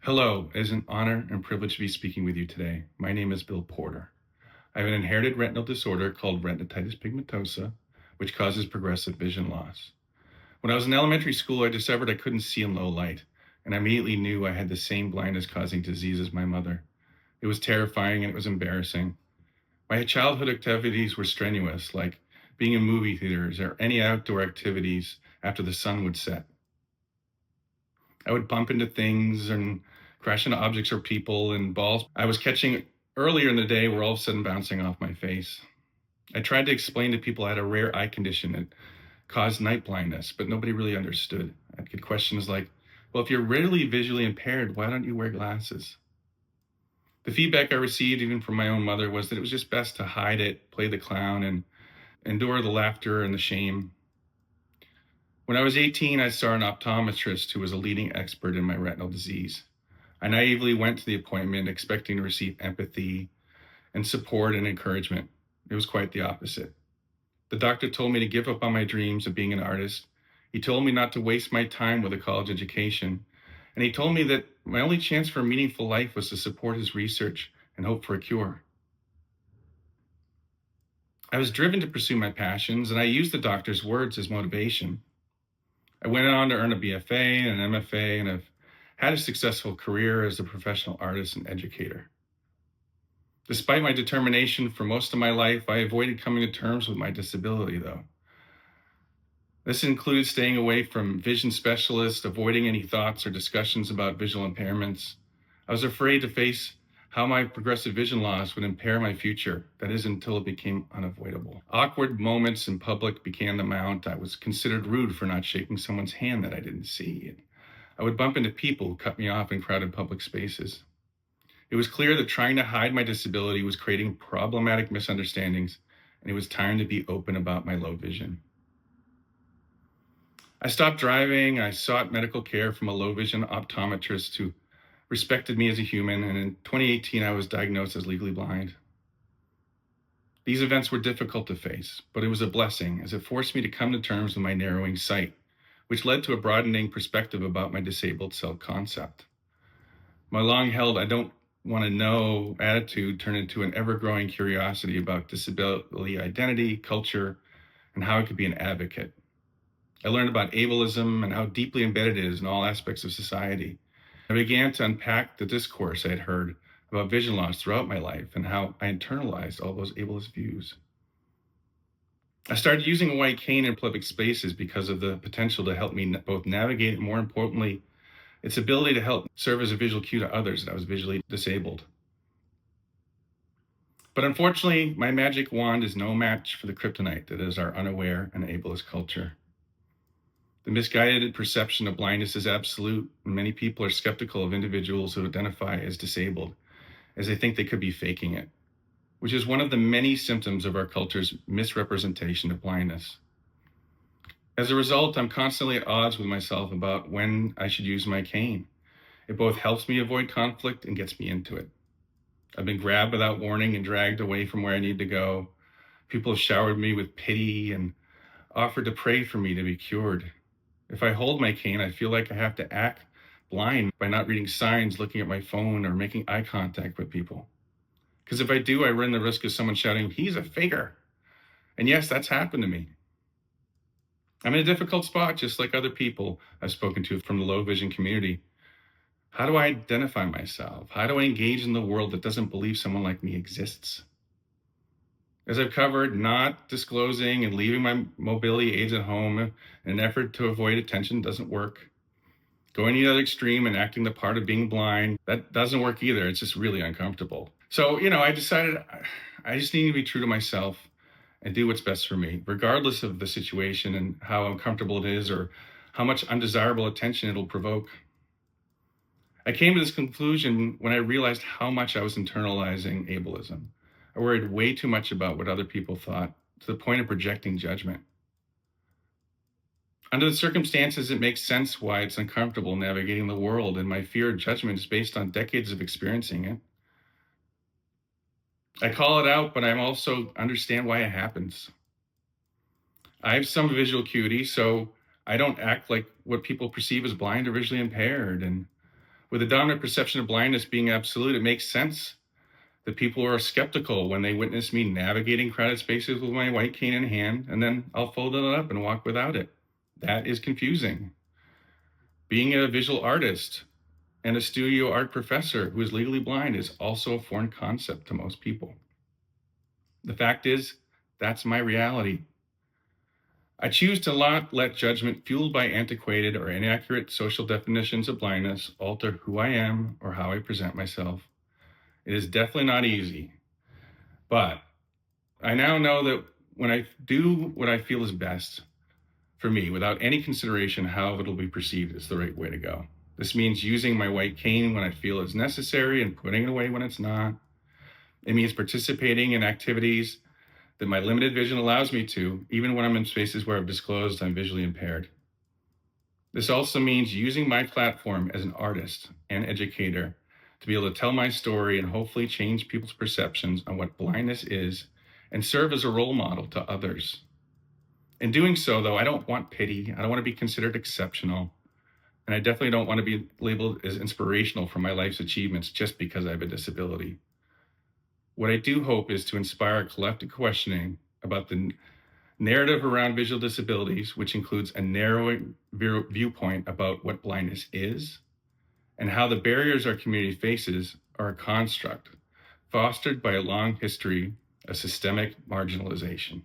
Hello, it is an honor and privilege to be speaking with you today. My name is Bill Porter. I have an inherited retinal disorder called retinitis pigmentosa, which causes progressive vision loss. When I was in elementary school, I discovered I couldn't see in low light, and I immediately knew I had the same blindness causing disease as my mother. It was terrifying and it was embarrassing. My childhood activities were strenuous, like being in movie theaters or any outdoor activities after the sun would set. I would bump into things and crash into objects or people, and balls I was catching earlier in the day were all of a sudden bouncing off my face. I tried to explain to people I had a rare eye condition that caused night blindness, but nobody really understood. I'd get questions like, well, if you're rarely visually impaired, why don't you wear glasses? The feedback I received, even from my own mother, was that it was just best to hide it, play the clown, and endure the laughter and the shame. When I was 18, I saw an optometrist who was a leading expert in my retinal disease. I naively went to the appointment expecting to receive empathy and support and encouragement. It was quite the opposite. The doctor told me to give up on my dreams of being an artist. He told me not to waste my time with a college education. And he told me that my only chance for a meaningful life was to support his research and hope for a cure. I was driven to pursue my passions, and I used the doctor's words as motivation. I went on to earn a BFA and an MFA, and I've had a successful career as a professional artist and educator. Despite my determination for most of my life, I avoided coming to terms with my disability, though. This included staying away from vision specialists, avoiding any thoughts or discussions about visual impairments. I was afraid to face how my progressive vision loss would impair my future. That is, until it became unavoidable. Awkward moments in public began to mount. I was considered rude for not shaking someone's hand that I didn't see. I would bump into people who cut me off in crowded public spaces. It was clear that trying to hide my disability was creating problematic misunderstandings, and it was time to be open about my low vision. I stopped driving. I sought medical care from a low vision optometrist who respected me as a human, and in 2018, I was diagnosed as legally blind. These events were difficult to face, but it was a blessing as it forced me to come to terms with my narrowing sight, which led to a broadening perspective about my disabled self-concept. My long-held I don't want to know attitude turned into an ever-growing curiosity about disability identity, culture, and how I could be an advocate. I learned about ableism and how deeply embedded it is in all aspects of society. I began to unpack the discourse I had heard about vision loss throughout my life and how I internalized all those ableist views. I started using a white cane in public spaces because of the potential to help me both navigate and, more importantly, its ability to help serve as a visual cue to others that I was visually disabled. But unfortunately, my magic wand is no match for the kryptonite that is our unaware and ableist culture. The misguided perception of blindness is absolute, and many people are skeptical of individuals who identify as disabled, as they think they could be faking it, which is one of the many symptoms of our culture's misrepresentation of blindness. As a result, I'm constantly at odds with myself about when I should use my cane. It both helps me avoid conflict and gets me into it. I've been grabbed without warning and dragged away from where I need to go. People have showered me with pity and offered to pray for me to be cured. If I hold my cane, I feel like I have to act blind by not reading signs, looking at my phone, or making eye contact with people. Because if I do, I run the risk of someone shouting, "He's a faker." And yes, that's happened to me. I'm in a difficult spot, just like other people I've spoken to from the low vision community. How do I identify myself? How do I engage in the world that doesn't believe someone like me exists? As I've covered, not disclosing and leaving my mobility aids at home in an effort to avoid attention doesn't work. Going to the other extreme and acting the part of being blind, that doesn't work either. It's just really uncomfortable. So, I decided I just need to be true to myself and do what's best for me, regardless of the situation and how uncomfortable it is or how much undesirable attention it'll provoke. I came to this conclusion when I realized how much I was internalizing ableism. I worried way too much about what other people thought, to the point of projecting judgment. Under the circumstances, it makes sense why it's uncomfortable navigating the world, and my fear of judgment is based on decades of experiencing it. I call it out, but I also understand why it happens. I have some visual acuity, so I don't act like what people perceive as blind or visually impaired. And With the dominant perception of blindness being absolute, it makes sense that people are skeptical when they witness me navigating crowded spaces with my white cane in hand, and then I'll fold it up and walk without it. That is confusing. Being a visual artist and a studio art professor who is legally blind is also a foreign concept to most people. The fact is, that's my reality. I choose to not let judgment fueled by antiquated or inaccurate social definitions of blindness alter who I am or how I present myself. It is definitely not easy, but I now know that when I do what I feel is best for me, without any consideration how it'll be perceived, is the right way to go. This means using my white cane when I feel it's necessary and putting it away when it's not. It means participating in activities that my limited vision allows me to, even when I'm in spaces where I've disclosed I'm visually impaired. This also means using my platform as an artist and educator to be able to tell my story and hopefully change people's perceptions on what blindness is and serve as a role model to others. In doing so, though, I don't want pity. I don't want to be considered exceptional. And I definitely don't want to be labeled as inspirational for my life's achievements just because I have a disability. What I do hope is to inspire collective questioning about the narrative around visual disabilities, which includes a narrowing viewpoint about what blindness is and how the barriers our community faces are a construct fostered by a long history of systemic marginalization.